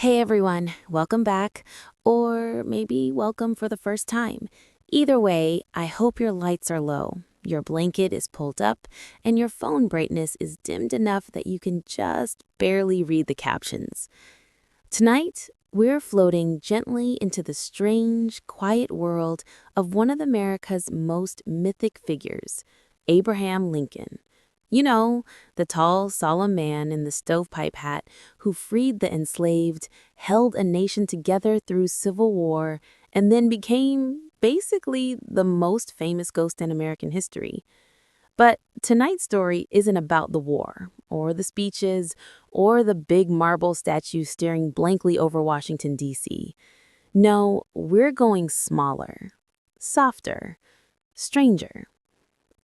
Hey everyone, welcome back, or maybe welcome for the first time. Either way, I hope your lights are low, your blanket is pulled up, and your phone brightness is dimmed enough that you can just barely read the captions. Tonight, we're floating gently into the strange, quiet world of one of America's most mythic figures, Abraham Lincoln. You know, the tall, solemn man in the stovepipe hat who freed the enslaved, held a nation together through civil war, and then became basically the most famous ghost in American history. But tonight's story isn't about the war, or the speeches, or the big marble statue staring blankly over Washington, D.C. No, we're going smaller, softer, stranger.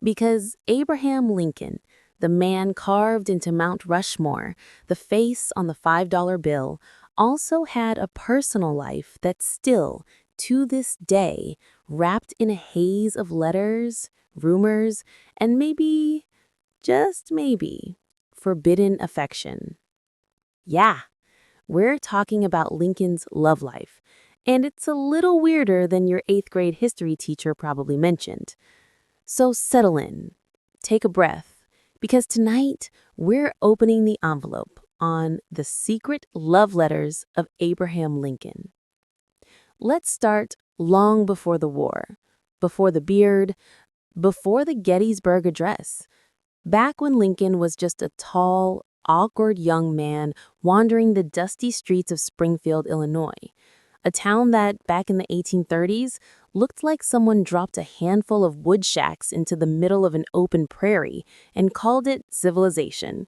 Because Abraham Lincoln, the man carved into Mount Rushmore, the face on the $5 bill, also had a personal life that's still, to this day, wrapped in a haze of letters, rumors, and maybe, just maybe, forbidden affection. Yeah, we're talking about Lincoln's love life, and it's a little weirder than your 8th grade history teacher probably mentioned. So settle in, take a breath, because tonight we're opening the envelope on the secret love letters of Abraham Lincoln. Let's start long before the war, before the beard, before the Gettysburg Address, back when Lincoln was just a tall, awkward young man wandering the dusty streets of Springfield, Illinois, a town that, back in the 1830s, looked like someone dropped a handful of wood shacks into the middle of an open prairie and called it civilization.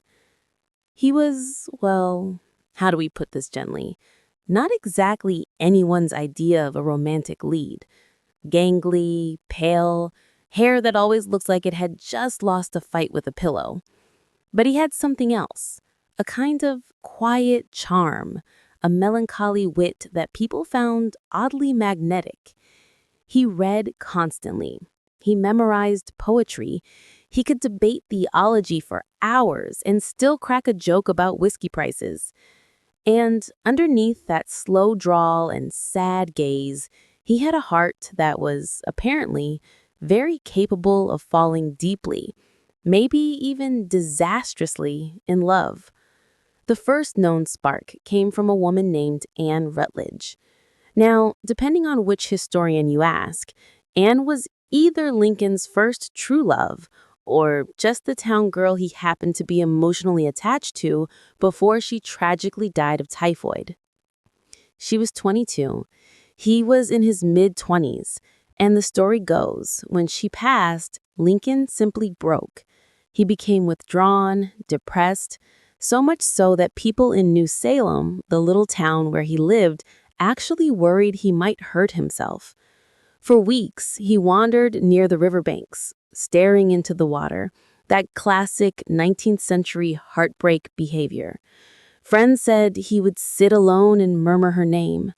He was, well, how do we put this gently? Not exactly anyone's idea of a romantic lead. Gangly, pale, hair that always looks like it had just lost a fight with a pillow. But he had something else, a kind of quiet charm, a melancholy wit that people found oddly magnetic. He read constantly. He memorized poetry. He could debate theology for hours and still crack a joke about whiskey prices. And underneath that slow drawl and sad gaze, he had a heart that was, apparently, very capable of falling deeply, maybe even disastrously, in love. The first known spark came from a woman named Anne Rutledge. Now, depending on which historian you ask, Anne was either Lincoln's first true love or just the town girl he happened to be emotionally attached to before she tragically died of typhoid. She was 22. He was in his mid-20s, and the story goes, when she passed, Lincoln simply broke. He became withdrawn, depressed, so much so that people in New Salem, the little town where he lived, actually worried he might hurt himself. For weeks, he wandered near the riverbanks, staring into the water, that classic 19th century heartbreak behavior. Friends said he would sit alone and murmur her name.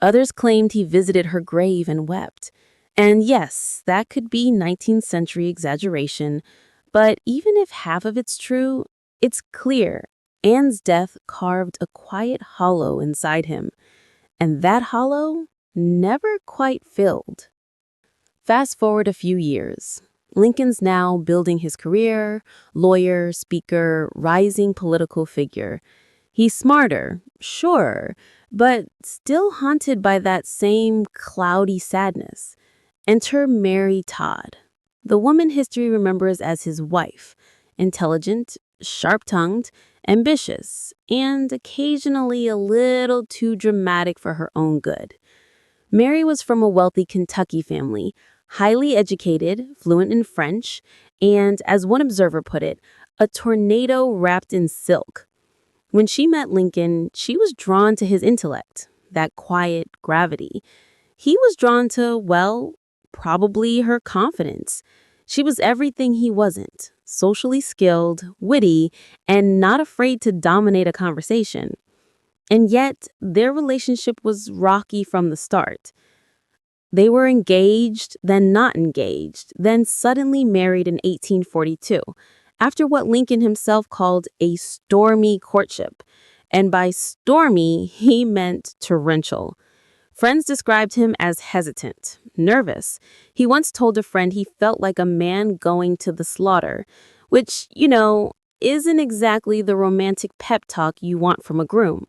Others claimed he visited her grave and wept. And yes, that could be 19th century exaggeration, but even if half of it's true, it's clear Anne's death carved a quiet hollow inside him, and that hollow never quite filled. Fast forward a few years. Lincoln's now building his career, lawyer, speaker, rising political figure. He's smarter, sure, but still haunted by that same cloudy sadness. Enter Mary Todd, the woman history remembers as his wife, intelligent, sharp-tongued, ambitious, and occasionally a little too dramatic for her own good. Mary was from a wealthy Kentucky family, highly educated, fluent in French, and, as one observer put it, a tornado wrapped in silk. When she met Lincoln, she was drawn to his intellect, that quiet gravity. He was drawn to, well, probably her confidence. She was everything he wasn't, socially skilled, witty, and not afraid to dominate a conversation. And yet, their relationship was rocky from the start. They were engaged, then not engaged, then suddenly married in 1842, after what Lincoln himself called a stormy courtship. And by stormy, he meant torrential. Friends described him as hesitant, nervous. He once told a friend he felt like a man going to the slaughter, which, isn't exactly the romantic pep talk you want from a groom.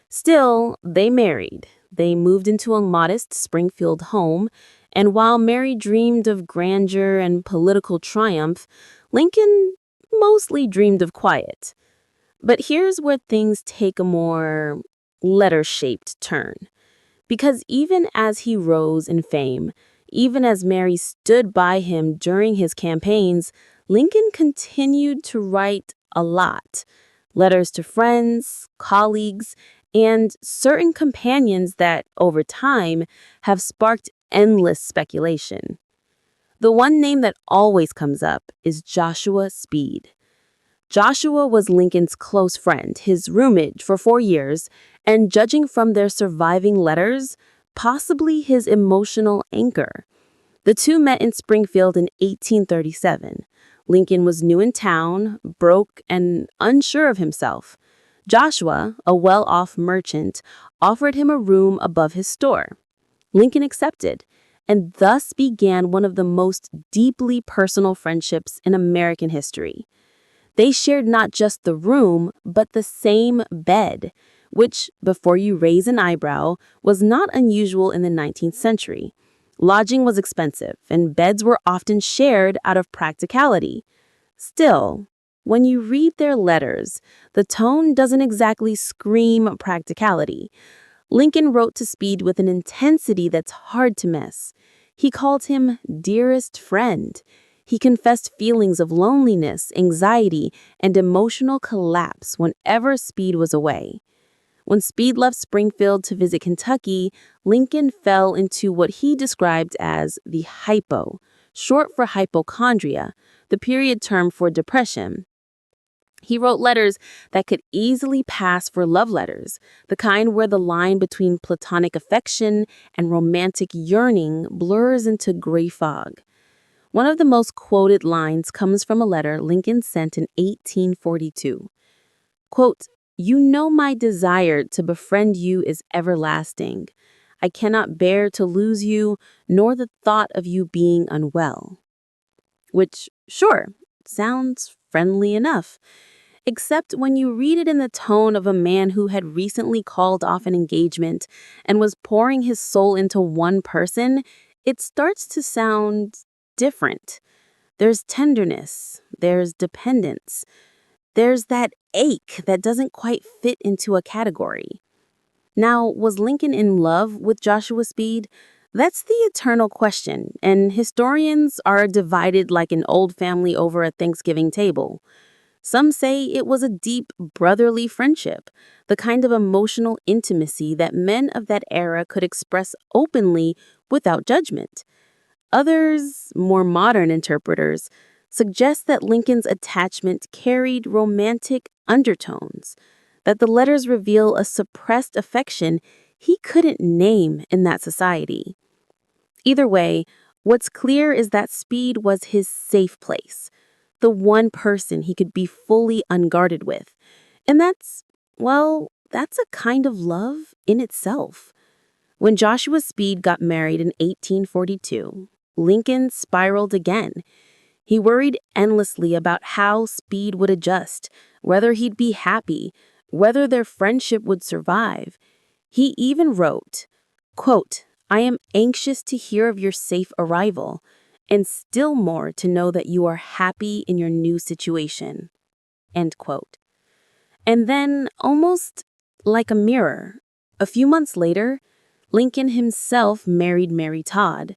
Still, they married. They moved into a modest Springfield home, and while Mary dreamed of grandeur and political triumph, Lincoln mostly dreamed of quiet. But here's where things take a more letter-shaped turn. Because even as he rose in fame, even as Mary stood by him during his campaigns, Lincoln continued to write a lot. Letters to friends, colleagues, and certain companions that, over time, have sparked endless speculation. The one name that always comes up is Joshua Speed. Joshua was Lincoln's close friend, his roommate for 4 years, and judging from their surviving letters, possibly his emotional anchor. The two met in Springfield in 1837. Lincoln was new in town, broke, and unsure of himself. Joshua, a well-off merchant, offered him a room above his store. Lincoln accepted, and thus began one of the most deeply personal friendships in American history. They shared not just the room, but the same bed, which, before you raise an eyebrow, was not unusual in the 19th century. Lodging was expensive, and beds were often shared out of practicality. Still, when you read their letters, the tone doesn't exactly scream practicality. Lincoln wrote to Speed with an intensity that's hard to miss. He called him dearest friend. He confessed feelings of loneliness, anxiety, and emotional collapse whenever Speed was away. When Speed left Springfield to visit Kentucky, Lincoln fell into what he described as the hypo, short for hypochondria, the period term for depression. He wrote letters that could easily pass for love letters, the kind where the line between platonic affection and romantic yearning blurs into gray fog. One of the most quoted lines comes from a letter Lincoln sent in 1842. Quote, "You know my desire to befriend you is everlasting. I cannot bear to lose you, nor the thought of you being unwell." Which, sure, sounds friendly enough. Except when you read it in the tone of a man who had recently called off an engagement and was pouring his soul into one person, it starts to sound different. There's tenderness, there's dependence, there's that ache that doesn't quite fit into a category. Now, was Lincoln in love with Joshua Speed? That's the eternal question, and historians are divided like an old family over a Thanksgiving table. Some say it was a deep, brotherly friendship, the kind of emotional intimacy that men of that era could express openly without judgment. Others, more modern interpreters, suggest that Lincoln's attachment carried romantic undertones, that the letters reveal a suppressed affection he couldn't name in that society. Either way, what's clear is that Speed was his safe place, the one person he could be fully unguarded with. And that's a kind of love in itself. When Joshua Speed got married in 1842, Lincoln spiraled again. He worried endlessly about how Speed would adjust, whether he'd be happy, whether their friendship would survive. He even wrote, quote, "I am anxious to hear of your safe arrival, and still more to know that you are happy in your new situation." End quote. And then, almost like a mirror, a few months later, Lincoln himself married Mary Todd,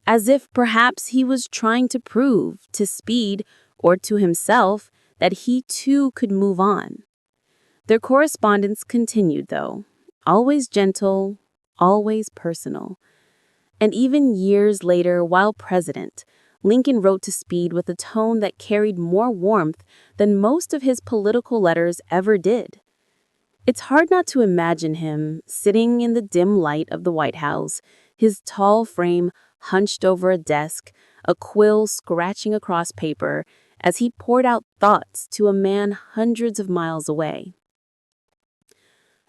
as if perhaps he was trying to prove to Speed or to himself that he too could move on. Their correspondence continued, though, always gentle, always personal. And even years later, while president, Lincoln wrote to Speed with a tone that carried more warmth than most of his political letters ever did. It's hard not to imagine him sitting in the dim light of the White House, his tall frame hunched over a desk, a quill scratching across paper, as he poured out thoughts to a man hundreds of miles away.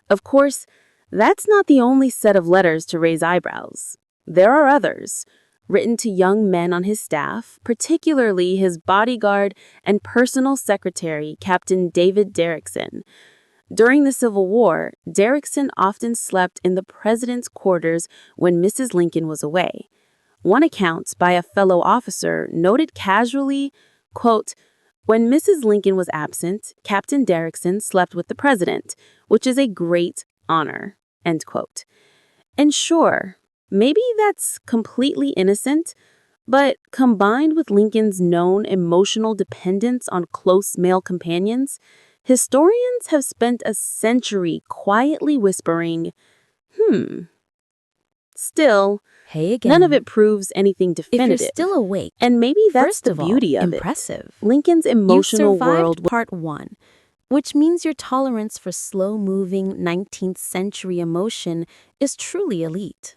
Of course, that's not the only set of letters to raise eyebrows. There are others, written to young men on his staff, particularly his bodyguard and personal secretary, Captain David Derrickson. During the Civil War, Derrickson often slept in the president's quarters when Mrs. Lincoln was away. One account by a fellow officer noted casually, quote, "When Mrs. Lincoln was absent, Captain Derrickson slept with the president, which is a great honor," end quote. And sure, maybe that's completely innocent, but combined with Lincoln's known emotional dependence on close male companions, historians have spent a century quietly whispering, Still, Hey again. none of it proves anything definitive. If you're still awake, and maybe that's first the of all, beauty of impressive. it. Lincoln's emotional You survived world. part 1, which means your tolerance for slow-moving 19th century emotion is truly elite.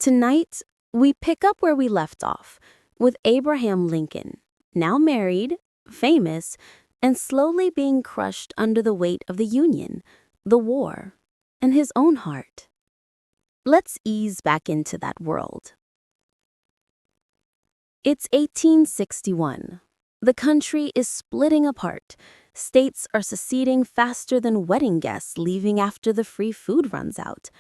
Tonight, we pick up where we left off, with Abraham Lincoln, now married, famous, and slowly being crushed under the weight of the Union, the war, and his own heart. Let's ease back into that world. It's 1861. The country is splitting apart. States are seceding faster than wedding guests leaving after the free food runs out.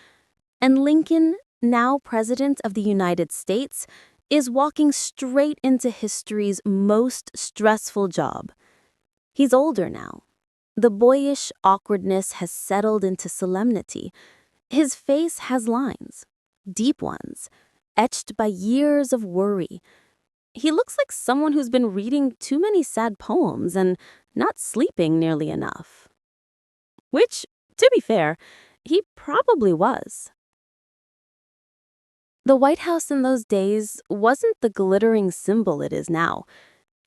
And Lincoln, now President of the United States, is walking straight into history's most stressful job. He's older now. The boyish awkwardness has settled into solemnity. His face has lines, deep ones, etched by years of worry. He looks like someone who's been reading too many sad poems and not sleeping nearly enough. Which, to be fair, he probably was. The White House in those days wasn't the glittering symbol it is now.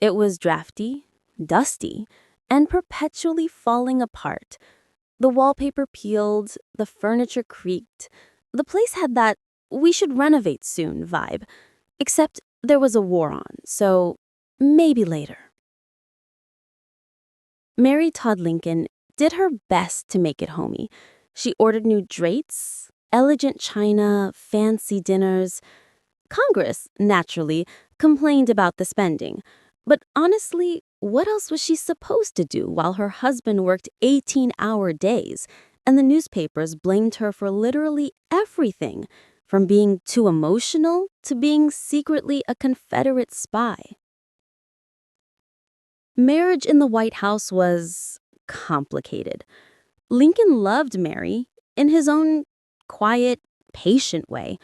It was drafty, dusty, and perpetually falling apart. The wallpaper peeled, the furniture creaked. The place had that "we should renovate soon" vibe. Except there was a war on, so maybe later. Mary Todd Lincoln did her best to make it homey. She ordered new drapes, elegant china, fancy dinners. Congress, naturally, complained about the spending. But honestly, what else was she supposed to do while her husband worked 18-hour days and the newspapers blamed her for literally everything, from being too emotional to being secretly a Confederate spy? Marriage in the White House was complicated. Lincoln loved Mary in his own quiet, patient way,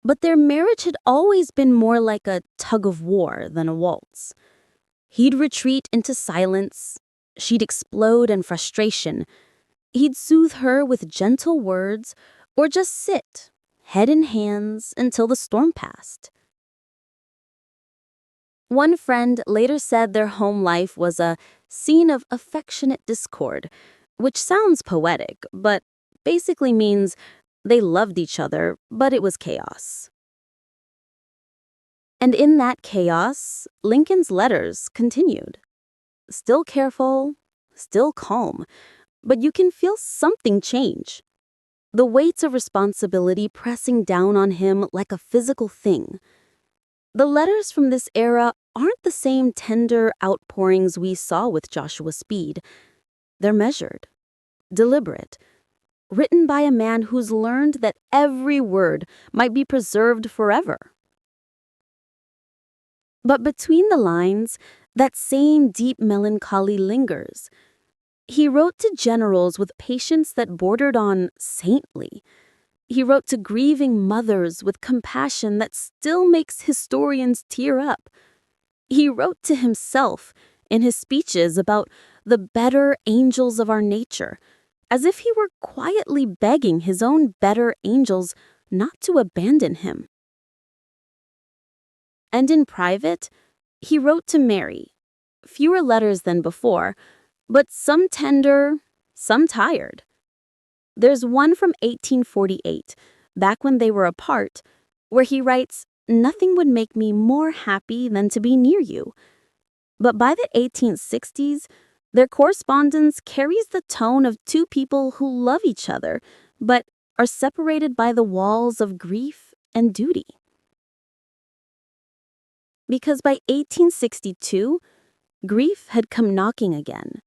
but their marriage had always been more like a tug of war than a waltz. He'd retreat into silence. She'd explode in frustration. He'd soothe her with gentle words or just sit, head in hands, until the storm passed. One friend later said their home life was a scene of affectionate discord, which sounds poetic, but basically means they loved each other, but it was chaos. And in that chaos, Lincoln's letters continued. Still careful, still calm, but you can feel something change. The weight of responsibility pressing down on him like a physical thing. The letters from this era aren't the same tender outpourings we saw with Joshua Speed. They're measured, deliberate, written by a man who's learned that every word might be preserved forever. But between the lines, that same deep melancholy lingers. He wrote to generals with patience that bordered on saintly. He wrote to grieving mothers with compassion that still makes historians tear up. He wrote to himself in his speeches about the better angels of our nature, as if he were quietly begging his own better angels not to abandon him. And in private, he wrote to Mary, fewer letters than before, but some tender, some tired. There's one from 1848, back when they were apart, where he writes, "Nothing would make me more happy than to be near you." But by the 1860s, Their correspondence carries the tone of two people who love each other, but are separated by the walls of grief and duty. Because by 1862, grief had come knocking again.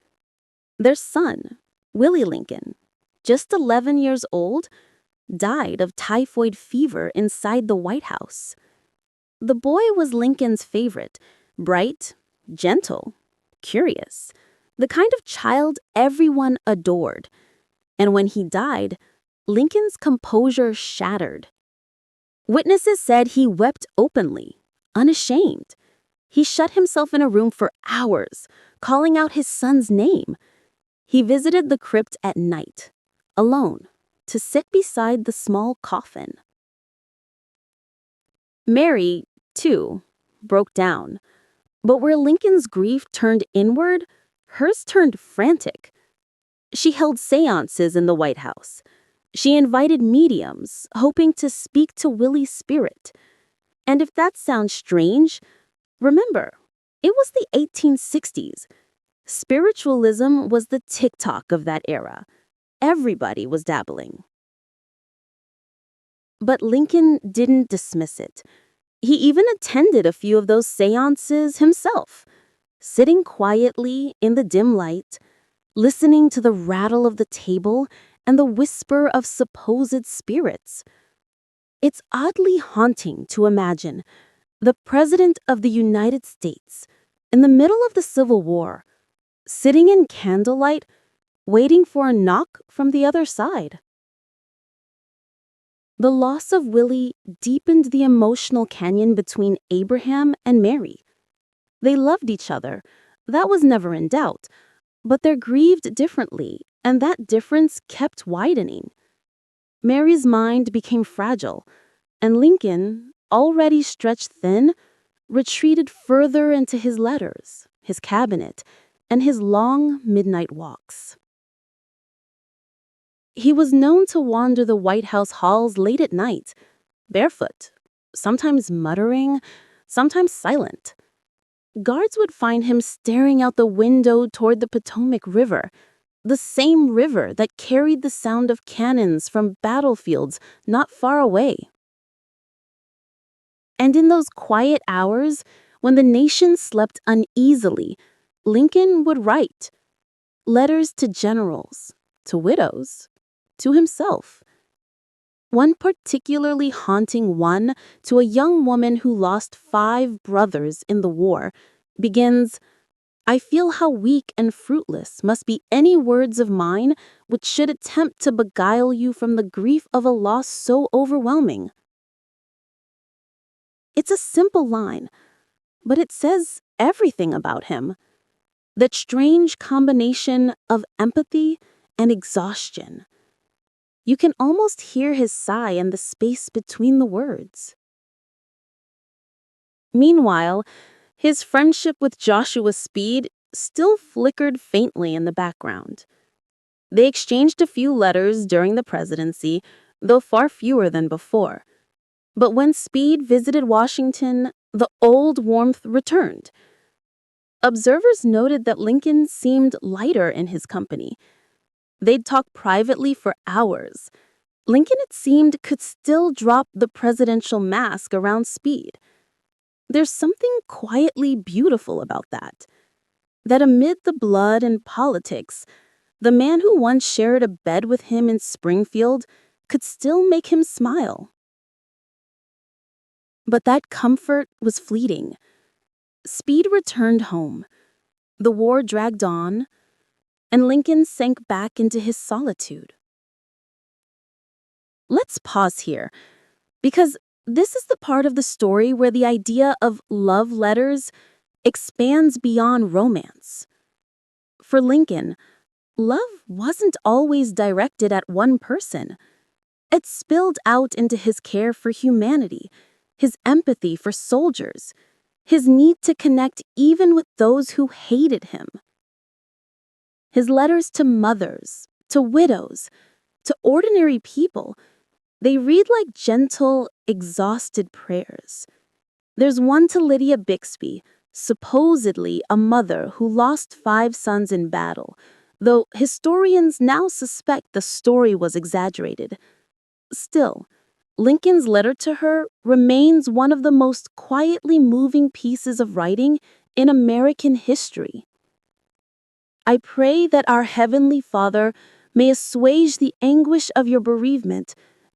Their son, Willie Lincoln, just 11 years old, died of typhoid fever inside the White House. The boy was Lincoln's favorite, bright, gentle, curious, the kind of child everyone adored. And when he died, Lincoln's composure shattered. Witnesses said he wept openly, unashamed. He shut himself in a room for hours, calling out his son's name. He visited the crypt at night, alone, to sit beside the small coffin. Mary, too, broke down. But where Lincoln's grief turned inward, hers turned frantic. She held seances in the White House. She invited mediums, hoping to speak to Willie's spirit. And if that sounds strange, remember, it was the 1860s. Spiritualism was the TikTok of that era. Everybody was dabbling. But Lincoln didn't dismiss it. He even attended a few of those seances himself, sitting quietly in the dim light, listening to the rattle of the table and the whisper of supposed spirits. It's oddly haunting to imagine the President of the United States, in the middle of the Civil War, sitting in candlelight, waiting for a knock from the other side. The loss of Willie deepened the emotional canyon between Abraham and Mary. They loved each other, that was never in doubt, but they're grieved differently, and that difference kept widening. Mary's mind became fragile, and Lincoln, already stretched thin, retreated further into his letters, his cabinet, and his long midnight walks. He was known to wander the White House halls late at night, barefoot, sometimes muttering, sometimes silent. Guards would find him staring out the window toward the Potomac River, the same river that carried the sound of cannons from battlefields not far away. And in those quiet hours, when the nation slept uneasily, Lincoln would write letters to generals, to widows, to himself. One particularly haunting one to a young woman who lost 5 brothers in the war begins, "I feel how weak and fruitless must be any words of mine which should attempt to beguile you from the grief of a loss so overwhelming." It's a simple line, but it says everything about him. That strange combination of empathy and exhaustion. You can almost hear his sigh in the space between the words. Meanwhile, his friendship with Joshua Speed still flickered faintly in the background. They exchanged a few letters during the presidency, though far fewer than before. But when Speed visited Washington, the old warmth returned. Observers noted that Lincoln seemed lighter in his company. They'd talk privately for hours. Lincoln, it seemed, could still drop the presidential mask around Speed. There's something quietly beautiful about that. That amid the blood and politics, the man who once shared a bed with him in Springfield could still make him smile. But that comfort was fleeting. Speed returned home. The war dragged on, and Lincoln sank back into his solitude. Let's pause here, because this is the part of the story where the idea of love letters expands beyond romance. For Lincoln, love wasn't always directed at one person. It spilled out into his care for humanity, his empathy for soldiers, his need to connect even with those who hated him. His letters to mothers, to widows, to ordinary people, they read like gentle, exhausted prayers. There's one to Lydia Bixby, supposedly a mother who lost 5 sons in battle, though historians now suspect the story was exaggerated. Still, Lincoln's letter to her remains one of the most quietly moving pieces of writing in American history. I pray that our Heavenly Father may assuage the anguish of your bereavement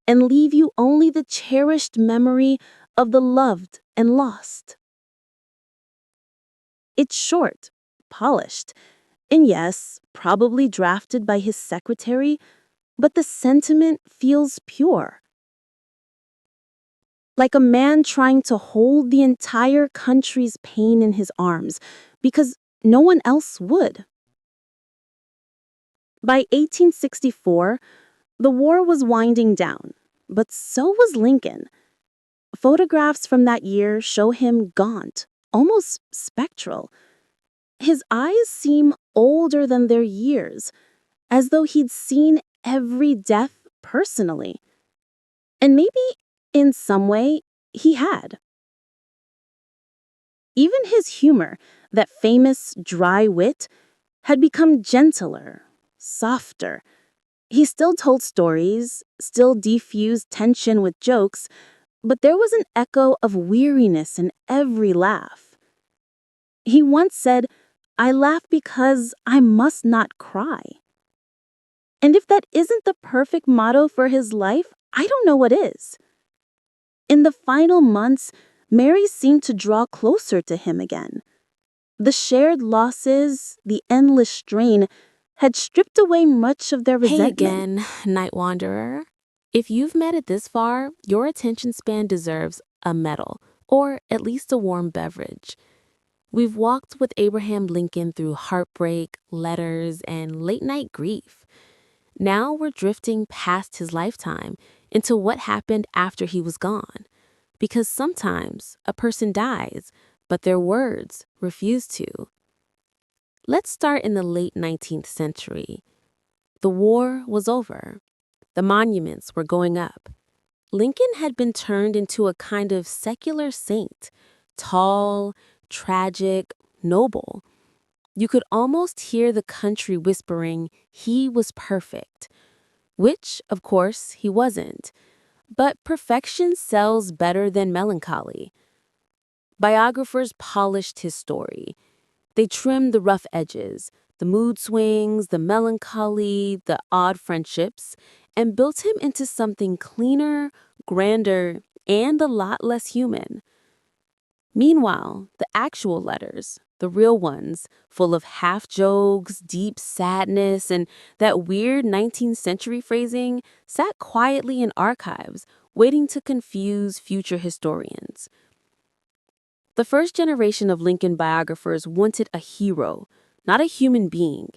and leave you only the cherished memory of the loved and lost. It's short, polished, and yes, probably drafted by his secretary, but the sentiment feels pure. Like a man trying to hold the entire country's pain in his arms because no one else would. By 1864, the war was winding down, but so was Lincoln. Photographs from that year show him gaunt, almost spectral. His eyes seem older than their years, as though he'd seen every death personally. And maybe, in some way, he had. Even his humor, that famous dry wit, had become gentler, softer. He still told stories, still defused tension with jokes, but there was an echo of weariness in every laugh. He once said, "I laugh because I must not cry." And if that isn't the perfect motto for his life, I don't know what is. In the final months, Mary seemed to draw closer to him again. The shared losses, the endless strain, had stripped away much of their Hey resentment. again, Night Wanderer. If you've made it this far, your attention span deserves a medal, or at least a warm beverage. We've walked with Abraham Lincoln through heartbreak, letters, and late night grief. Now we're drifting past his lifetime into what happened after he was gone. Because sometimes a person dies, but their words refuse to. Let's start in the late 19th century. The war was over. The monuments were going up. Lincoln had been turned into a kind of secular saint, tall, tragic, noble. You could almost hear the country whispering he was perfect, which, of course, he wasn't. But perfection sells better than melancholy. Biographers polished his story. They trimmed the rough edges, the mood swings, the melancholy, the odd friendships, and built him into something cleaner, grander, and a lot less human. Meanwhile, the actual letters, the real ones, full of half jokes, deep sadness, and that weird 19th century phrasing, sat quietly in archives, waiting to confuse future historians. The first generation of Lincoln biographers wanted a hero, not a human being.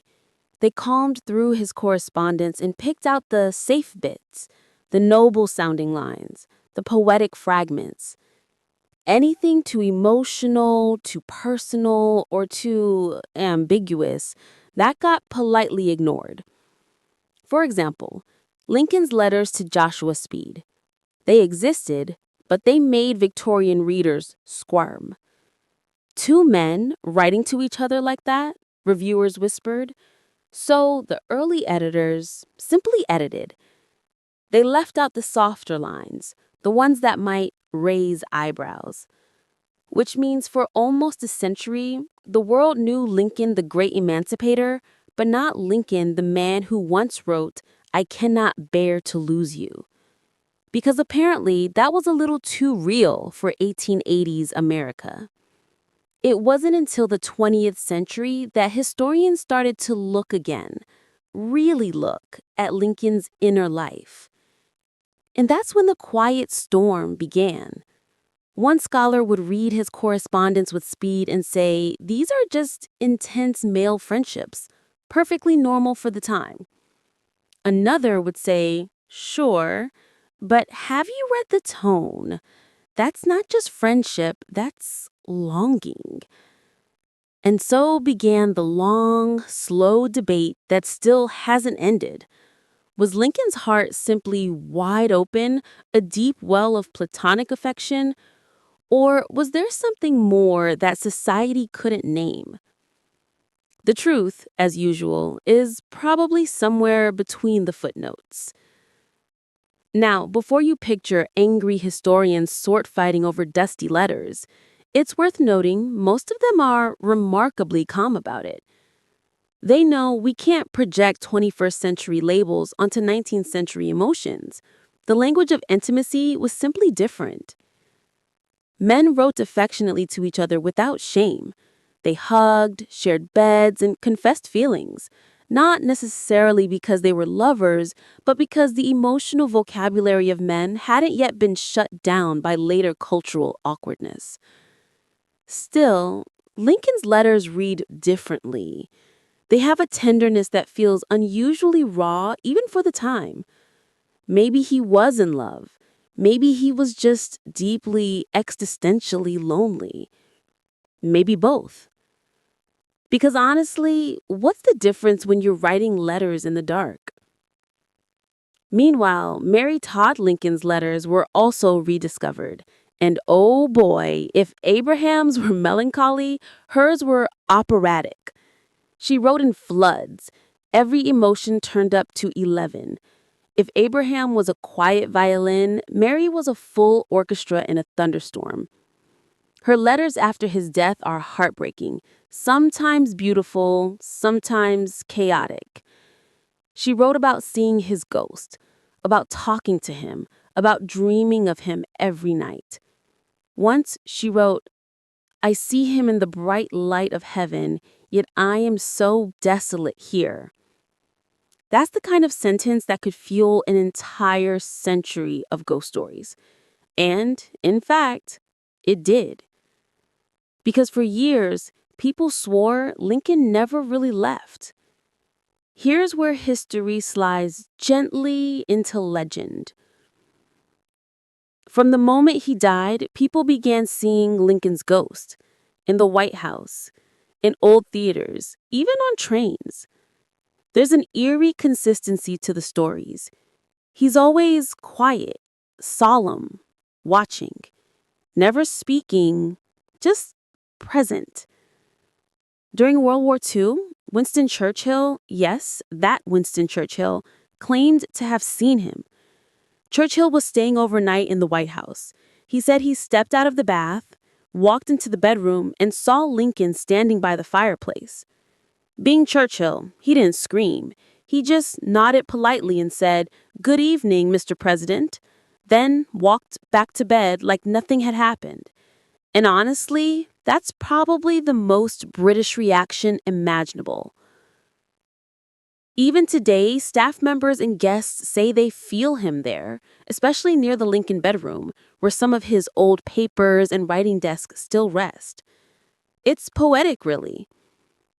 They combed through his correspondence and picked out the safe bits, the noble-sounding lines, the poetic fragments. Anything too emotional, too personal, or too ambiguous, that got politely ignored. For example, Lincoln's letters to Joshua Speed. They existed, but they made Victorian readers squirm. Two men writing to each other like that, reviewers whispered. So the early editors simply edited. They left out the softer lines, the ones that might raise eyebrows. Which means for almost a century, the world knew Lincoln the great emancipator, but not Lincoln the man who once wrote, "I cannot bear to lose you." Because apparently that was a little too real for 1880s America. It wasn't until the 20th century that historians started to look again, really look at Lincoln's inner life. And that's when the quiet storm began. One scholar would read his correspondence with Speed and say, these are just intense male friendships, perfectly normal for the time. Another would say, sure, but have you read the tone? That's not just friendship, that's longing. And so began the long, slow debate that still hasn't ended. Was Lincoln's heart simply wide open, a deep well of platonic affection? Or was there something more that society couldn't name? The truth, as usual, is probably somewhere between the footnotes. Now, before you picture angry historians sword fighting over dusty letters, it's worth noting most of them are remarkably calm about it. They know we can't project 21st century labels onto 19th century emotions. The language of intimacy was simply different. Men wrote affectionately to each other without shame. They hugged, shared beds, and confessed feelings, not necessarily because they were lovers, but because the emotional vocabulary of men hadn't yet been shut down by later cultural awkwardness. Still, Lincoln's letters read differently. They have a tenderness that feels unusually raw, even for the time. Maybe he was in love. Maybe he was just deeply, existentially lonely. Maybe both. Because honestly, what's the difference when you're writing letters in the dark? Meanwhile, Mary Todd Lincoln's letters were also rediscovered. And oh boy, if Abraham's were melancholy, hers were operatic. She wrote in floods, every emotion turned up to 11. If Abraham was a quiet violin, Mary was a full orchestra in a thunderstorm. Her letters after his death are heartbreaking, sometimes beautiful, sometimes chaotic. She wrote about seeing his ghost, about talking to him, about dreaming of him every night. Once she wrote, "I see him in the bright light of heaven, yet I am so desolate here." That's the kind of sentence that could fuel an entire century of ghost stories. And, in fact, it did. Because for years, people swore Lincoln never really left. Here's where history slides gently into legend. From the moment he died, people began seeing Lincoln's ghost in the White House, in old theaters, even on trains. There's an eerie consistency to the stories. He's always quiet, solemn, watching, never speaking, just present. During World War II, Winston Churchill, yes, that Winston Churchill, claimed to have seen him. Churchill was staying overnight in the White House. He said he stepped out of the bath, walked into the bedroom, and saw Lincoln standing by the fireplace. Being Churchill, he didn't scream. He just nodded politely and said, "Good evening, Mr. President," then walked back to bed like nothing had happened. And honestly, that's probably the most British reaction imaginable. Even today, staff members and guests say they feel him there, especially near the Lincoln bedroom, where some of his old papers and writing desks still rest. It's poetic, really.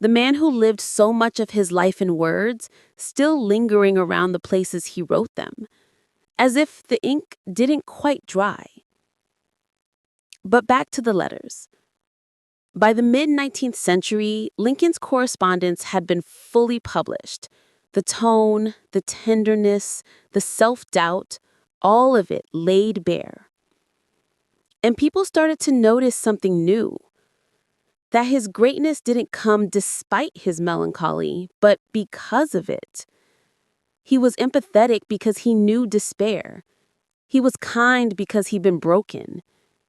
The man who lived so much of his life in words, still lingering around the places he wrote them, as if the ink didn't quite dry. But back to the letters. By the mid-19th century, Lincoln's correspondence had been fully published. The tone, the tenderness, the self-doubt, all of it laid bare. And people started to notice something new. That his greatness didn't come despite his melancholy, but because of it. He was empathetic because he knew despair. He was kind because he'd been broken.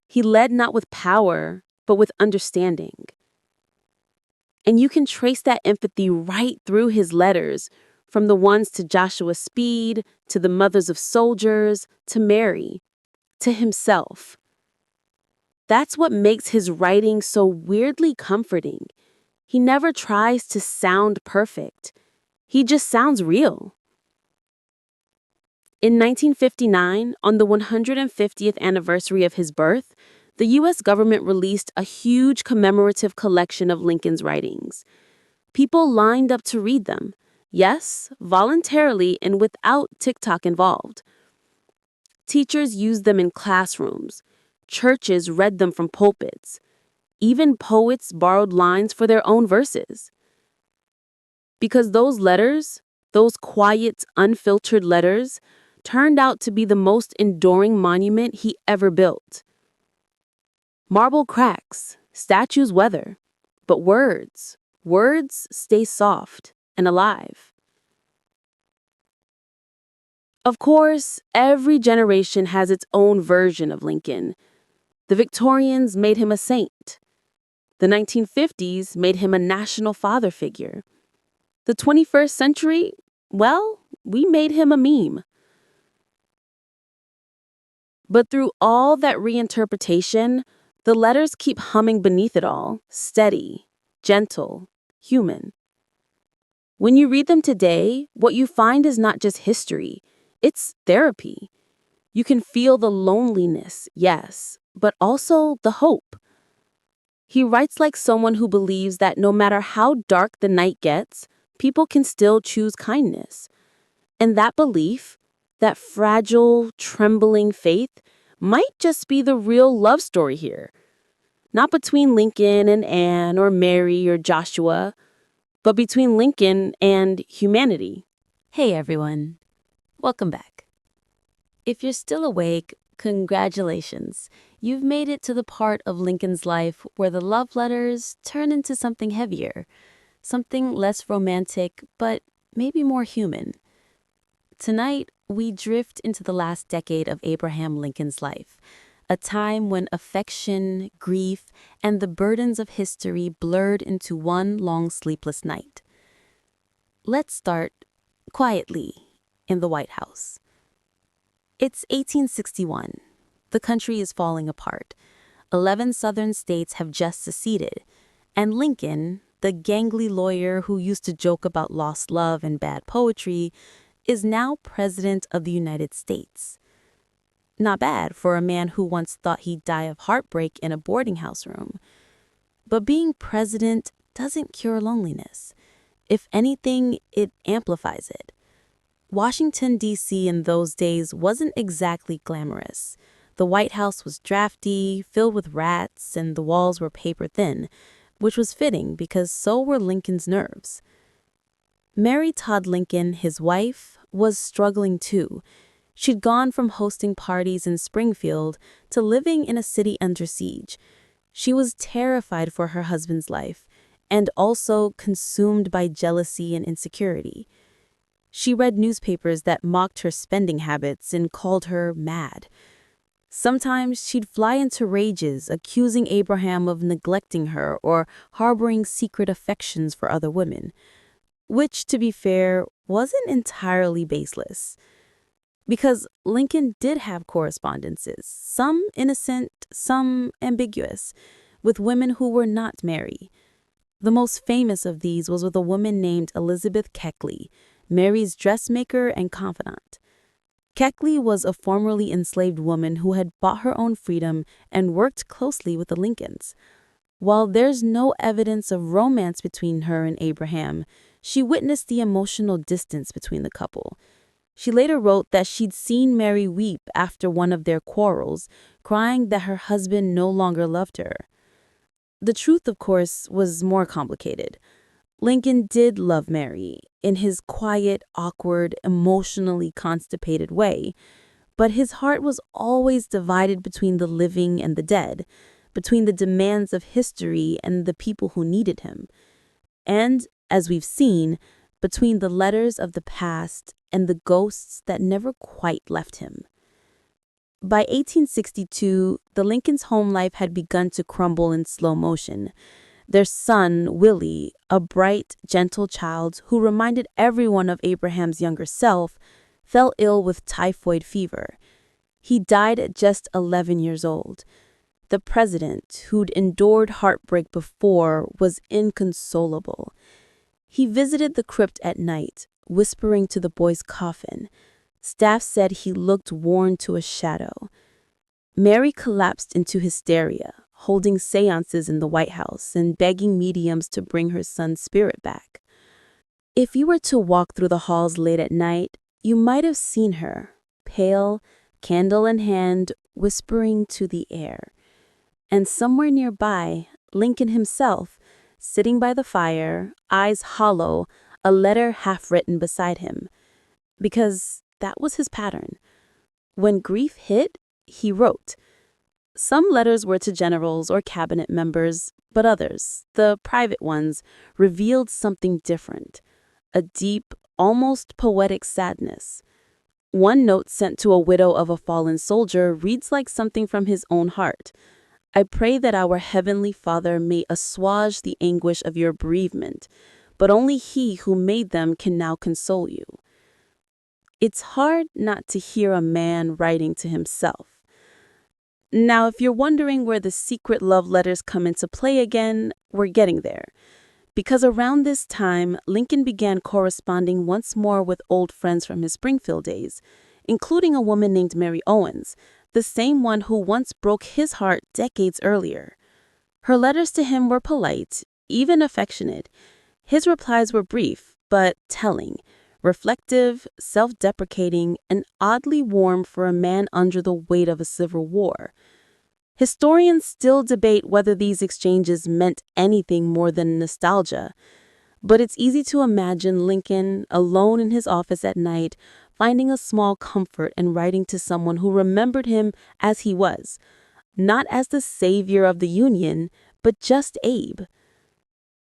He led not with power, but with understanding. And you can trace that empathy right through his letters, from the ones to Joshua Speed, to the mothers of soldiers, to Mary, to himself. That's what makes his writing so weirdly comforting. He never tries to sound perfect. He just sounds real. In 1959, on the 150th anniversary of his birth, the U.S. government released a huge commemorative collection of Lincoln's writings. People lined up to read them. Yes, voluntarily and without TikTok involved. Teachers used them in classrooms. Churches read them from pulpits. Even poets borrowed lines for their own verses. Because those letters, those quiet, unfiltered letters, turned out to be the most enduring monument he ever built. Marble cracks, statues weather, but words stay soft and alive. Of course, every generation has its own version of Lincoln. The Victorians made him a saint. The 1950s made him a national father figure. The 21st century, well, we made him a meme. But through all that reinterpretation, the letters keep humming beneath it all, steady, gentle, human. When you read them today, what you find is not just history, it's therapy. You can feel the loneliness, yes, but also the hope. He writes like someone who believes that no matter how dark the night gets, people can still choose kindness. And that belief, that fragile, trembling faith, might just be the real love story here. Not between Lincoln and Anne or Mary or Joshua, but between Lincoln and humanity. Hey everyone, welcome back. If you're still awake, congratulations. You've made it to the part of Lincoln's life where the love letters turn into something heavier, something less romantic, but maybe more human. Tonight, we drift into the last decade of Abraham Lincoln's life, a time when affection, grief, and the burdens of history blurred into one long sleepless night. Let's start quietly in the White House. It's 1861. The country is falling apart. 11 southern states have just seceded, and Lincoln, the gangly lawyer who used to joke about lost love and bad poetry, is now President of the United States. Not bad for a man who once thought he'd die of heartbreak in a boarding house room. But being president doesn't cure loneliness. If anything, it amplifies it. Washington, D.C. in those days wasn't exactly glamorous. The White House was drafty, filled with rats, and the walls were paper thin, which was fitting because so were Lincoln's nerves. Mary Todd Lincoln, his wife, was struggling too. She'd gone from hosting parties in Springfield to living in a city under siege. She was terrified for her husband's life and also consumed by jealousy and insecurity. She read newspapers that mocked her spending habits and called her mad. Sometimes she'd fly into rages, accusing Abraham of neglecting her or harboring secret affections for other women, which, to be fair, wasn't entirely baseless. Because Lincoln did have correspondences, some innocent, some ambiguous, with women who were not Mary. The most famous of these was with a woman named Elizabeth Keckley, Mary's dressmaker and confidant. Keckley was a formerly enslaved woman who had bought her own freedom and worked closely with the Lincolns. While there's no evidence of romance between her and Abraham, she witnessed the emotional distance between the couple. She later wrote that she'd seen Mary weep after one of their quarrels, crying that her husband no longer loved her. The truth, of course, was more complicated. Lincoln did love Mary in his quiet, awkward, emotionally constipated way, but his heart was always divided between the living and the dead, between the demands of history and the people who needed him. And, as we've seen, between the letters of the past and the ghosts that never quite left him. By 1862, the Lincolns' home life had begun to crumble in slow motion. Their son, Willie, a bright, gentle child who reminded everyone of Abraham's younger self, fell ill with typhoid fever. He died at just 11 years old. The president, who'd endured heartbreak before, was inconsolable. He visited the crypt at night, whispering to the boy's coffin. Staff said he looked worn to a shadow. Mary collapsed into hysteria, holding seances in the White House and begging mediums to bring her son's spirit back. If you were to walk through the halls late at night, you might have seen her, pale, candle in hand, whispering to the air. And somewhere nearby, Lincoln himself, sitting by the fire, eyes hollow, a letter half written beside him. Because that was his pattern. When grief hit, he wrote. Some letters were to generals or cabinet members, but others, the private ones, revealed something different, a deep, almost poetic sadness. One note sent to a widow of a fallen soldier reads like something from his own heart. I pray that our Heavenly Father may assuage the anguish of your bereavement, but only He who made them can now console you. It's hard not to hear a man writing to himself. Now, if you're wondering where the secret love letters come into play again, we're getting there. Because around this time, Lincoln began corresponding once more with old friends from his Springfield days, including a woman named Mary Owens, the same one who once broke his heart decades earlier. Her letters to him were polite, even affectionate. His replies were brief, but telling, reflective, self-deprecating, and oddly warm for a man under the weight of a civil war. Historians still debate whether these exchanges meant anything more than nostalgia, but it's easy to imagine Lincoln, alone in his office at night, finding a small comfort in writing to someone who remembered him as he was, not as the savior of the Union, but just Abe.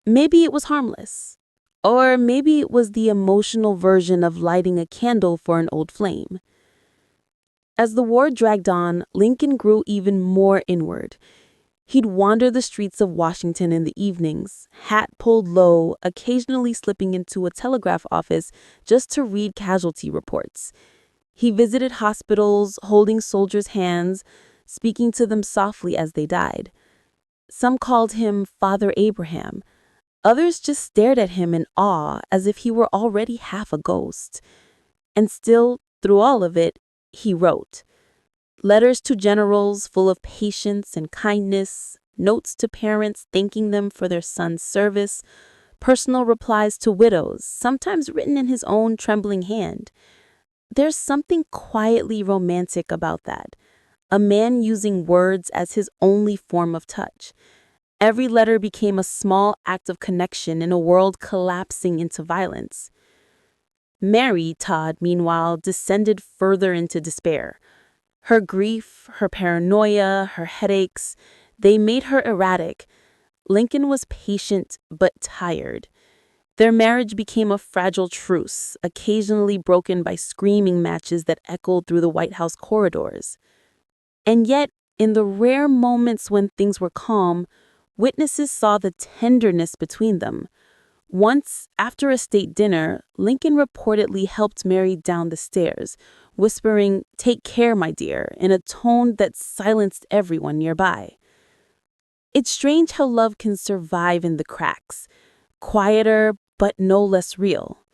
Maybe it was harmless, or maybe it was the emotional version of lighting a candle for an old flame. As the war dragged on, Lincoln grew even more inward. He'd wander the streets of Washington in the evenings, hat pulled low, occasionally slipping into a telegraph office just to read casualty reports. He visited hospitals, holding soldiers' hands, speaking to them softly as they died. Some called him Father Abraham. Others just stared at him in awe as if he were already half a ghost. And still, through all of it, he wrote. Letters to generals full of patience and kindness, notes to parents thanking them for their son's service, personal replies to widows, sometimes written in his own trembling hand. There's something quietly romantic about that. A man using words as his only form of touch. Every letter became a small act of connection in a world collapsing into violence. Mary Todd, meanwhile, descended further into despair. Her grief, her paranoia, her headaches, they made her erratic. Lincoln was patient but tired. Their marriage became a fragile truce, occasionally broken by screaming matches that echoed through the White House corridors. And yet, in the rare moments when things were calm, witnesses saw the tenderness between them. Once, after a state dinner, Lincoln reportedly helped Mary down the stairs, whispering, "Take care, my dear," in a tone that silenced everyone nearby. It's strange how love can survive in the cracks, quieter but no less real.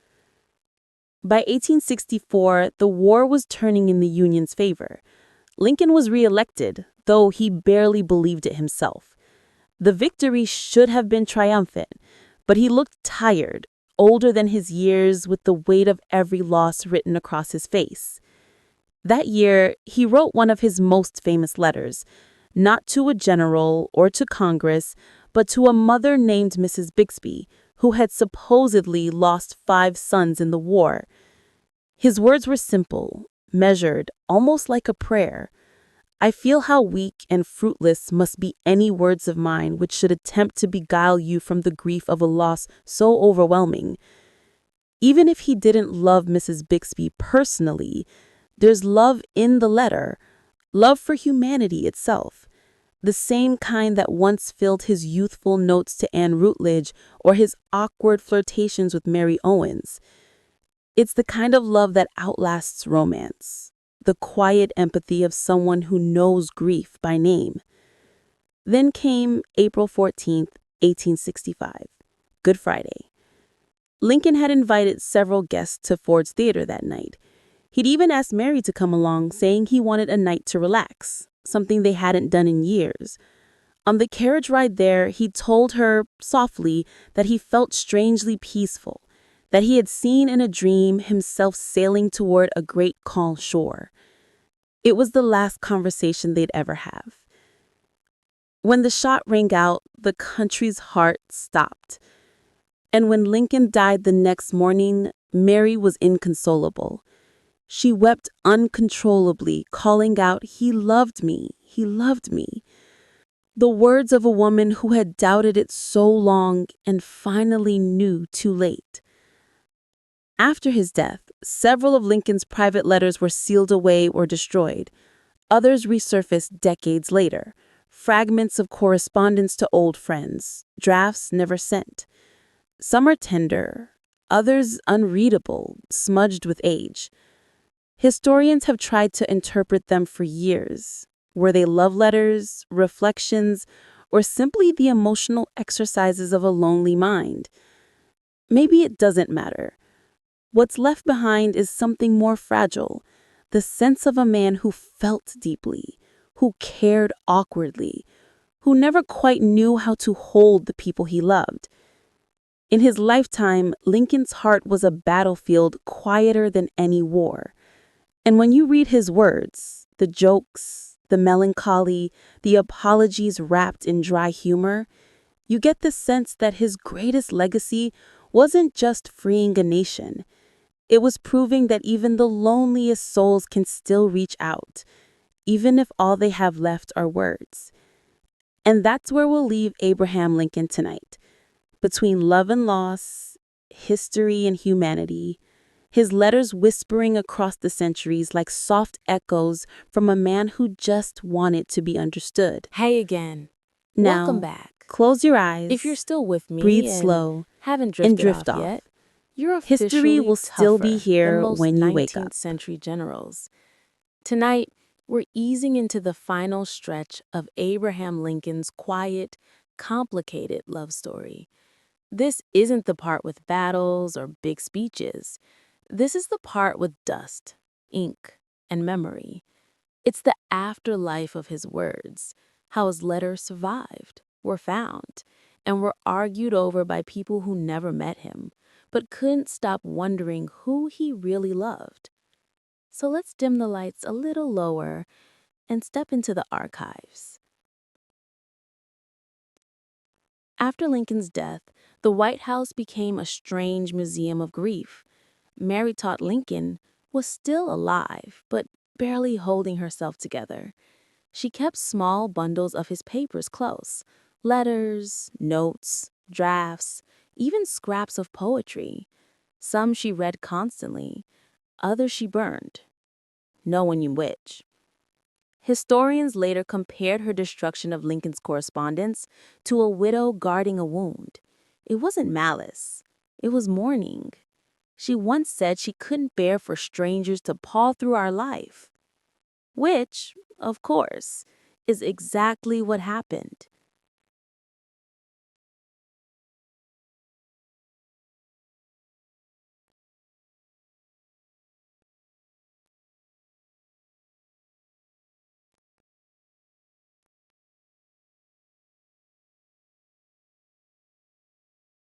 By 1864, the war was turning in the Union's favor. Lincoln was reelected, though he barely believed it himself. The victory should have been triumphant, but he looked tired, older than his years, with the weight of every loss written across his face. That year, he wrote one of his most famous letters, not to a general or to Congress, but to a mother named Mrs. Bixby, who had supposedly lost 5 sons in the war. His words were simple, measured, almost like a prayer. I feel how weak and fruitless must be any words of mine which should attempt to beguile you from the grief of a loss so overwhelming. Even if he didn't love Mrs. Bixby personally, there's love in the letter, love for humanity itself, the same kind that once filled his youthful notes to Anne Rutledge or his awkward flirtations with Mary Owens. It's the kind of love that outlasts romance, the quiet empathy of someone who knows grief by name. Then came April 14th, 1865, Good Friday. Lincoln had invited several guests to Ford's Theater that night. He'd even asked Mary to come along, saying he wanted a night to relax, something they hadn't done in years. On the carriage ride there, he told her, softly, that he felt strangely peaceful, that he had seen in a dream himself sailing toward a great calm shore. It was the last conversation they'd ever have. When the shot rang out, the country's heart stopped. And when Lincoln died the next morning, Mary was inconsolable. She wept uncontrollably, calling out, "He loved me. he loved me. The words of a woman who had doubted it so long and finally knew too late. After his death, several of Lincoln's private letters were sealed away or destroyed. Others resurfaced decades later. Fragments of correspondence to old friends, drafts never sent. Some are tender, others unreadable, smudged with age. Historians have tried to interpret them for years. Were they love letters, reflections, or simply the emotional exercises of a lonely mind? Maybe it doesn't matter. What's left behind is something more fragile, the sense of a man who felt deeply, who cared awkwardly, who never quite knew how to hold the people he loved. In his lifetime, Lincoln's heart was a battlefield quieter than any war. And when you read his words, the jokes, the melancholy, the apologies wrapped in dry humor, you get the sense that his greatest legacy wasn't just freeing a nation. It was proving that even the loneliest souls can still reach out, even if all they have left are words. And that's where we'll leave Abraham Lincoln tonight. Between love and loss, history and humanity, his letters whispering across the centuries like soft echoes from a man who just wanted to be understood. Hey again. Welcome Now, back. close your eyes, If you're still with me breathe and slow, haven't and drifted drift off off. yet, you're History officially will still be tougher here than most when you wake 19th up. century generals. Tonight, we're easing into the final stretch of Abraham Lincoln's quiet, complicated love story. This isn't the part with battles or big speeches. This is the part with dust, ink, and memory. It's the afterlife of his words, how his letters survived, were found, and were argued over by people who never met him, but couldn't stop wondering who he really loved. So let's dim the lights a little lower and step into the archives. After Lincoln's death, the White House became a strange museum of grief. Mary Todd Lincoln was still alive, but barely holding herself together. She kept small bundles of his papers close, letters, notes, drafts, even scraps of poetry. Some she read constantly, others she burned. No one knew which. Historians later compared her destruction of Lincoln's correspondence to a widow guarding a wound. It wasn't malice, it was mourning. She once said she couldn't bear for strangers to paw through our life. Which, of course, is exactly what happened.